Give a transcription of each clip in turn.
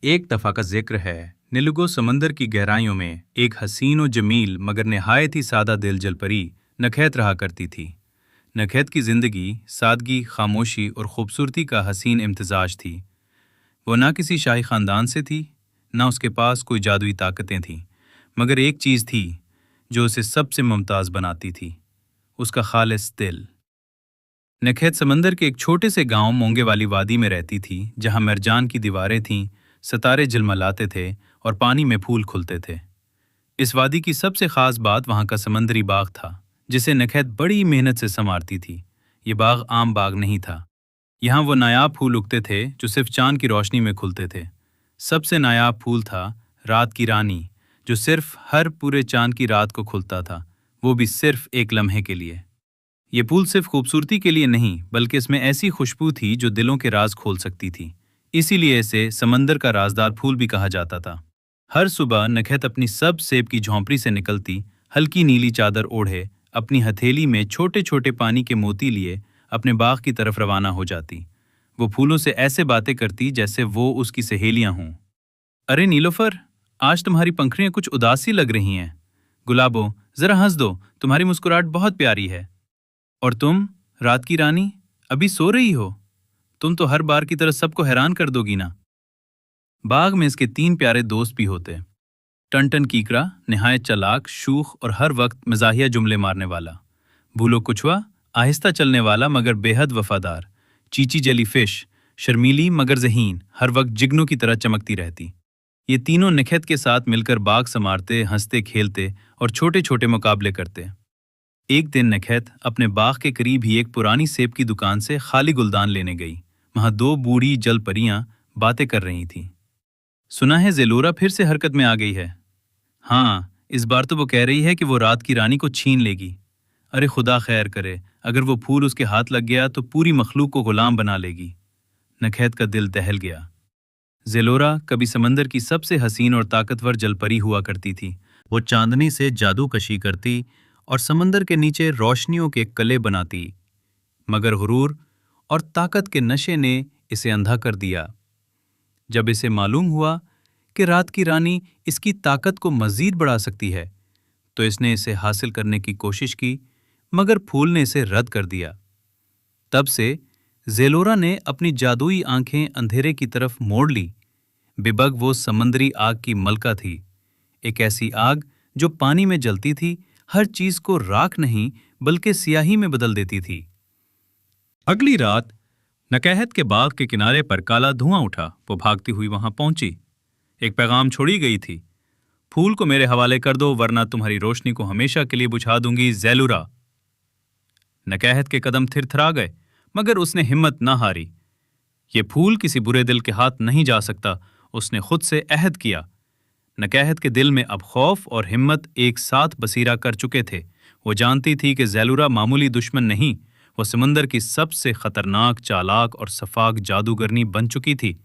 एक दफ़ा का जिक्र है, निलुगो समंदर की गहराइयों में एक हसीन और जमील मगर नहायत ही सादा दिल जलपरी नखैत रहा करती थी। नखैत की ज़िंदगी सादगी, खामोशी और खूबसूरती का हसीन इम्तिजाज थी। वो ना किसी शाही ख़ानदान से थी, ना उसके पास कोई जादुई ताकतें थीं, मगर एक चीज़ थी जो उसे सबसे मुमताज़ बनाती थी, उसका खालिस दिल। नखैत समंदर के एक छोटे से गांव मोंगे वाली वादी में रहती थी, जहां मरजान की दीवारें थीं, सितारे झिलमिलाते थे और पानी में फूल खुलते थे। इस वादी की सबसे खास बात वहां का समंदरी बाग था, जिसे नखैत बड़ी मेहनत से संवारती थी। ये बाग आम बाग नहीं था। यहाँ वो नायाब फूल उगते थे जो सिर्फ चांद की रोशनी में खुलते थे। सबसे नायाब फूल था रात की रानी, जो सिर्फ हर पूरे चांद की रात को खुलता था, वो भी सिर्फ एक लम्हे के लिए। ये फूल सिर्फ खूबसूरती के लिए नहीं, बल्कि इसमें ऐसी खुशबू थी जो दिलों के राज खोल सकती थी। इसीलिए इसे समंदर का राजदार फूल भी कहा जाता था। हर सुबह नखैत अपनी सब सेब की झोंपड़ी से निकलती, हल्की नीली चादर ओढ़े, अपनी हथेली में छोटे छोटे पानी के मोती लिए अपने बाग की तरफ रवाना हो जाती। वो फूलों से ऐसे बातें करती जैसे वो उसकी सहेलियां हों। अरे नीलोफर, आज तुम्हारी पंखुड़ियां कुछ उदासी लग रही हैं। गुलाबो, जरा हंस दो, तुम्हारी मुस्कुराहट बहुत प्यारी है। और तुम, रात की रानी, अभी सो रही हो? तुम तो हर बार की तरह सबको हैरान कर दोगी ना। बाग में इसके 3 प्यारे दोस्त भी होते। टन कीकरा, निहायत चालाक, शूख और हर वक्त मजाहिया जुमले मारने वाला। भूलो कुछवा, आहिस्ता चलने वाला मगर बेहद वफादार। चीची जेली फिश, शर्मीली मगर ज़हीन, हर वक्त जिग्नों की तरह चमकती रहती। ये तीनों नखैत के साथ मिलकर बाग संवारते, हंसते खेलते और छोटे छोटे मुकाबले करते। एक दिन नखैत अपने बाग के करीब ही एक पुरानी सेब की दुकान से खाली गुलदान लेने गई। वहां 2 बूढ़ी जल परियां बातें कर रही थीं। सुना है जेलोरा फिर से हरकत में आ गई है। हाँ, इस बार तो वो कह रही है कि वो रात की रानी को छीन लेगी। अरे खुदा खैर करे, अगर वो फूल उसके हाथ लग गया तो पूरी मखलूक को गुलाम बना लेगी। नखैत का दिल दहल गया। जेलोरा कभी समंदर की सबसे हसीन और ताकतवर जलपरी हुआ करती थी। वो चांदनी से जादू कशी करती और समंदर के नीचे रोशनियों के कले बनाती, मगर गुरूर और ताकत के नशे ने इसे अंधा कर दिया। जब इसे मालूम हुआ कि रात की रानी इसकी ताकत को मजीद बढ़ा सकती है, तो इसने इसे हासिल करने की कोशिश की, मगर फूल ने इसे रद्द कर दिया। तब से जेलोरा ने अपनी जादुई आंखें अंधेरे की तरफ मोड़ ली। बेबग वो समंदरी आग की मलका थी, एक ऐसी आग जो पानी में जलती थी, हर चीज को राख नहीं बल्कि सियाही में बदल देती थी। अगली रात नकहत के बाग के किनारे पर काला धुआं उठा। वो भागती हुई वहां पहुंची। एक पैगाम छोड़ी गई थी, फूल को मेरे हवाले कर दो वरना तुम्हारी रोशनी को हमेशा के लिए बुझा दूंगी, ज़ेलुरा। नकहत के कदम थिरथरा गए, मगर उसने हिम्मत न हारी। ये फूल किसी बुरे दिल के हाथ नहीं जा सकता, उसने खुद से अहद किया। नकहत के दिल में अब खौफ और हिम्मत एक साथ बसीरा कर चुके थे। वो जानती थी कि ज़ेलुरा मामूली दुश्मन नहीं, वो समंदर की सबसे खतरनाक, चालाक और सफाक जादूगरनी बन चुकी थी।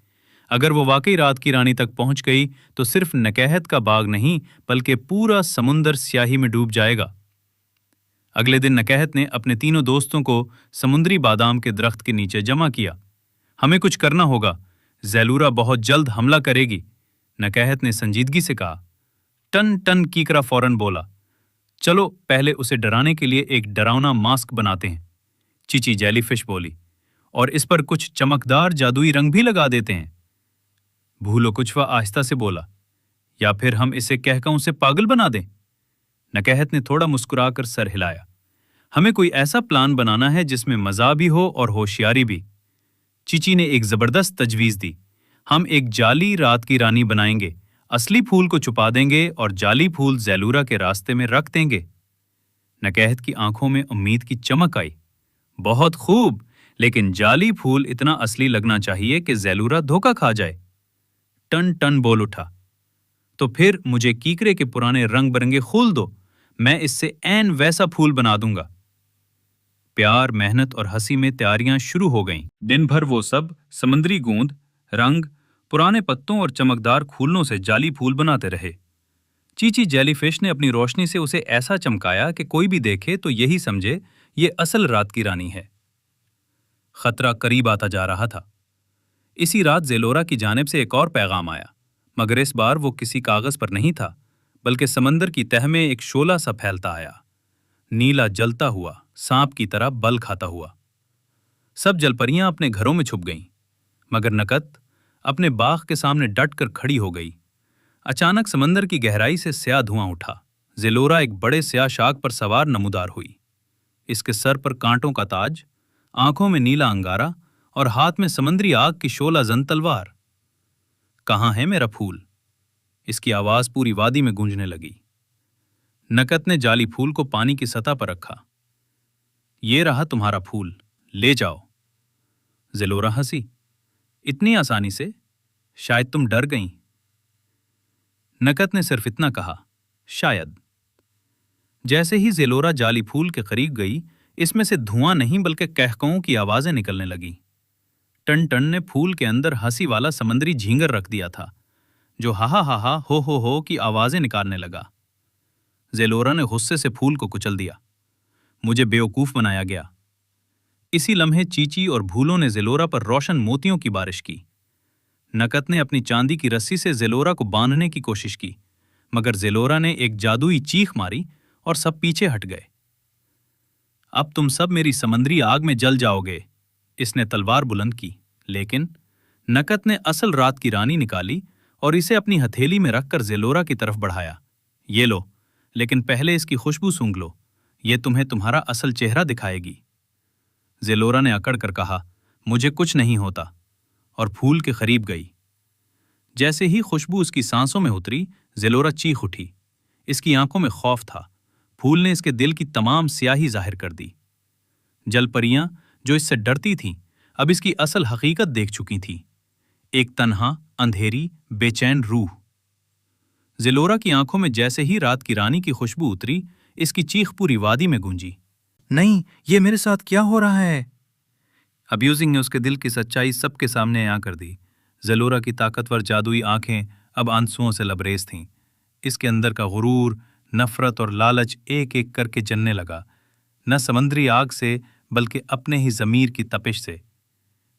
अगर वो वाकई रात की रानी तक पहुंच गई तो सिर्फ नकहत का बाग नहीं बल्कि पूरा समुंदर स्याही में डूब जाएगा। अगले दिन नकहत ने अपने तीनों दोस्तों को समुद्री बादाम के दरख्त के नीचे जमा किया। हमें कुछ करना होगा, ज़ेलुरा बहुत जल्द हमला करेगी, नकहत ने संजीदगी से कहा। टन कीकरा फौरन बोला, चलो पहले उसे डराने के लिए एक डरावना मास्क बनाते हैं। चीची जेलीफिश बोली, और इस पर कुछ चमकदार जादुई रंग भी लगा देते हैं। भूलो कुछवा आहिस्ता से बोला, या फिर हम इसे कहकर उसे पागल बना दें। नकहत ने थोड़ा मुस्कुराकर सर हिलाया। हमें कोई ऐसा प्लान बनाना है जिसमें मजा भी हो और होशियारी भी। चीची ने एक जबरदस्त तजवीज दी। हम एक जाली रात की रानी बनाएंगे, असली फूल को छुपा देंगे और जाली फूल ज़ेलुरा के रास्ते में रख देंगे। नकहत की आंखों में उम्मीद की चमक आई। बहुत खूब, लेकिन जाली फूल इतना असली लगना चाहिए कि ज़ेलुरा धोखा खा जाए। टन बोल उठा, तो फिर मुझे कीकरे के पुराने रंग बिरंगे फूल दो, मैं इससे ऐन वैसा फूल बना दूंगा। प्यार, मेहनत और हंसी में तैयारियां शुरू हो गईं। दिन भर वो सब समंदरी गूंद, रंग, पुराने पत्तों और चमकदार फूलों से जाली फूल बनाते रहे। चीची जेलीफिश ने अपनी रोशनी से उसे ऐसा चमकाया कि कोई भी देखे तो यही समझे ये असल रात की रानी है। खतरा करीब आता जा रहा था। इसी रात जेलोरा की जानिब से एक और पैगाम आया, मगर इस बार वो किसी कागज पर नहीं था, बल्कि समंदर की तह में एक शोला सा फैलता आया, नीला जलता हुआ, सांप की तरह बल खाता हुआ। सब जलपरियां अपने घरों में छुप गईं, मगर नकद अपने बाग के सामने डट कर खड़ी हो गई। अचानक समंदर की गहराई से स्याह धुआं उठा। जेलोरा एक बड़े स्याह शाख पर सवार नमूदार हुई। इसके सर पर कांटों का ताज, आंखों में नीला अंगारा और हाथ में समुद्री आग की शोला जन तलवार। कहाँ है मेरा फूल? इसकी आवाज पूरी वादी में गूंजने लगी। नकद ने जाली फूल को पानी की सतह पर रखा। ये रहा तुम्हारा फूल, ले जाओ। जेलोरा हंसी। इतनी आसानी से? शायद तुम डर गईं। नकद ने सिर्फ इतना कहा, शायद। जैसे ही जेलोरा जाली फूल के करीब गई, इसमें से धुआं नहीं बल्कि कहकहों की आवाजें निकलने लगी। टन टन ने फूल के अंदर हंसी वाला समंदरी झींगर रख दिया था, जो हा हा हो की आवाजें निकालने लगा। जेलोरा ने गुस्से से फूल को कुचल दिया। मुझे बेवकूफ बनाया गया। इसी लम्हे चीची और भूलों ने जेलोरा पर रोशन मोतियों की बारिश की। नकद ने अपनी चांदी की रस्सी से जेलोरा को बांधने की कोशिश की, मगर जेलोरा ने एक जादुई चीख मारी और सब पीछे हट गए। अब तुम सब मेरी समंदरी आग में जल जाओगे, इसने तलवार बुलंद की। लेकिन नकद ने असल रात की रानी निकाली और इसे अपनी हथेली में रखकर जेलोरा की तरफ बढ़ाया। ये लो, लेकिन पहले इसकी खुशबू सूंघ लो, ये तुम्हें तुम्हारा असल चेहरा दिखाएगी। जेलोरा ने अकड़ कर कहा, मुझे कुछ नहीं होता, और फूल के करीब गई। जैसे ही खुशबू उसकी सांसों में उतरी, जेलोरा चीख उठी। इसकी आंखों में खौफ था। फूल ने इसके दिल की तमाम स्याही जाहिर कर दी। जलपरियां जो इससे डरती थीं, अब इसकी असल हकीकत देख चुकी थीं। एक तन्हा, अंधेरी, बेचैन रूह। जेलोरा की आंखों में जैसे ही रात की रानी की खुशबू उतरी, इसकी चीख पूरी वादी में गूंजी। नहीं, ये मेरे साथ क्या हो रहा है? अब्यूजिंग ने उसके दिल की सच्चाई सबके सामने अयां कर दी। जेलोरा की ताकतवर जादुई आंखें अब आंसुओं से लबरेज थीं। इसके अंदर का गुरूर, नफरत और लालच एक एक करके जलने लगा, न समंदरी आग से बल्कि अपने ही ज़मीर की तपिश से।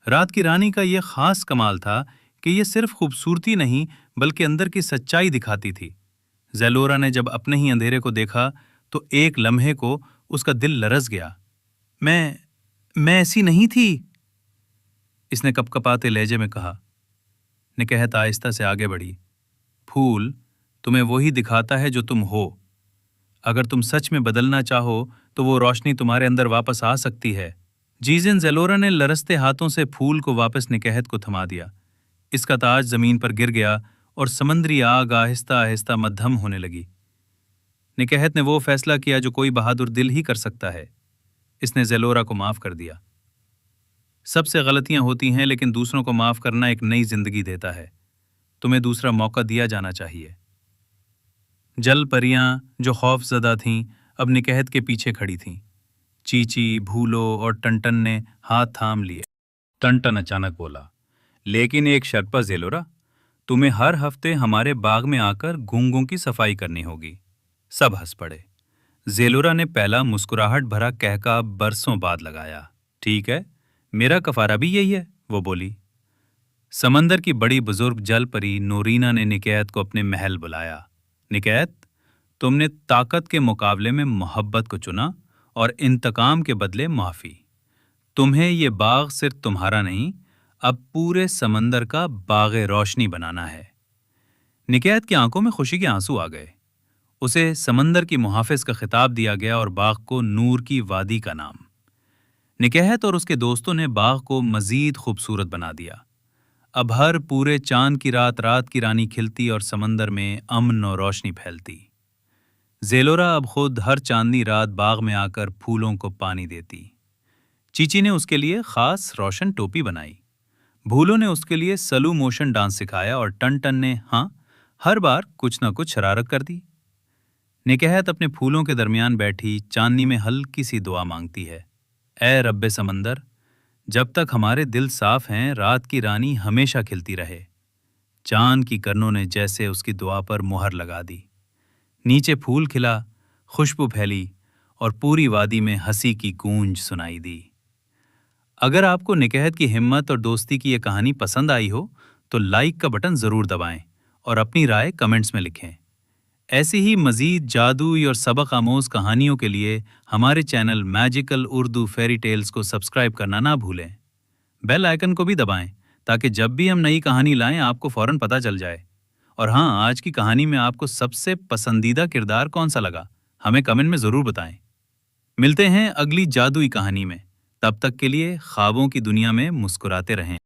रात की रानी का यह खास कमाल था कि यह सिर्फ खूबसूरती नहीं बल्कि अंदर की सच्चाई दिखाती थी। जेलोरा ने जब अपने ही अंधेरे को देखा तो एक लम्हे को उसका दिल लरस गया। मैं ऐसी नहीं थी, इसने कपकपाते लहजे में कहा। निकहत आहिस्ता से आगे बढ़ी। फूल तुम्हें वही दिखाता है जो तुम हो। अगर तुम सच में बदलना चाहो तो वो रोशनी तुम्हारे अंदर वापस आ सकती है। जीजन जेलोरा ने लरसते हाथों से फूल को वापस निकहत को थमा दिया। इसका ताज जमीन पर गिर गया और समंदरी आग आहिस्ता आहिस्ता मद्धम होने लगी। निकहत ने वो फैसला किया जो कोई बहादुर दिल ही कर सकता है। इसने जेलोरा को माफ कर दिया। सबसे गलतियां होती हैं, लेकिन दूसरों को माफ करना एक नई जिंदगी देता है। तुम्हें दूसरा मौका दिया जाना चाहिए। जल परियां जो खौफजदा थीं, अब निकहत के पीछे खड़ी थीं। चीची, भूलो और टनटन ने हाथ थाम लिए। टनटन अचानक बोला, लेकिन एक शर्त पर जेलोरा, तुम्हें हर हफ्ते हमारे बाग में आकर घूंघों की सफाई करनी होगी। सब हंस पड़े। जेलोरा ने पहला मुस्कुराहट भरा कहका बरसों बाद लगाया। ठीक है, मेरा कफारा भी यही है, वो बोली। समंदर की बड़ी बुजुर्ग जल परी नूरीना ने निकहत को अपने महल बुलाया। निकहत, तुमने ताकत के मुकाबले में मोहब्बत को चुना और इंतकाम के बदले माफी। तुम्हें ये बाग सिर्फ तुम्हारा नहीं, अब पूरे समंदर का बाग़े रोशनी बनाना है। निकहत की आंखों में खुशी के आंसू आ गए। उसे समंदर की मुहाफिज का खिताब दिया गया और बाग को नूर की वादी का नाम। निकहत और उसके दोस्तों ने बाग को मजीद खूबसूरत बना दिया। अब हर पूरे चांद की रात रात की रानी खिलती और समंदर में अमन और रोशनी फैलती। जेलोरा अब खुद हर चांदनी रात बाग में आकर फूलों को पानी देती। चीची ने उसके लिए खास रोशन टोपी बनाई। भूलो ने उसके लिए स्लो मोशन डांस सिखाया और टन ने हर बार कुछ न कुछ शरारत कर दी। निकहत अपने फूलों के दरमियान बैठी चांदनी में हल्की सी दुआ मांगती है। ऐ रब्बे समंदर, जब तक हमारे दिल साफ हैं, रात की रानी हमेशा खिलती रहे। चांद की करनों ने जैसे उसकी दुआ पर मुहर लगा दी। नीचे फूल खिला, खुशबू फैली और पूरी वादी में हंसी की गूंज सुनाई दी। अगर आपको निकहत की हिम्मत और दोस्ती की ये कहानी पसंद आई हो तो लाइक का बटन ज़रूर दबाएं और अपनी राय कमेंट्स में लिखें। ऐसी ही मज़ीद जादुई और सबक आमोज़ कहानियों के लिए हमारे channel magical Urdu fairy tales को सब्सक्राइब करना ना भूलें। बेल आइकन को भी दबाएं ताकि जब भी हम नई कहानी लाएं आपको फ़ौरन पता चल जाए। और हाँ, आज की कहानी में आपको सबसे पसंदीदा किरदार कौन सा लगा, हमें कमेंट में ज़रूर बताएं। मिलते हैं अगली जादुई कहानी में। तब तक के लिए ख्वाबों की दुनिया में मुस्कुराते रहें।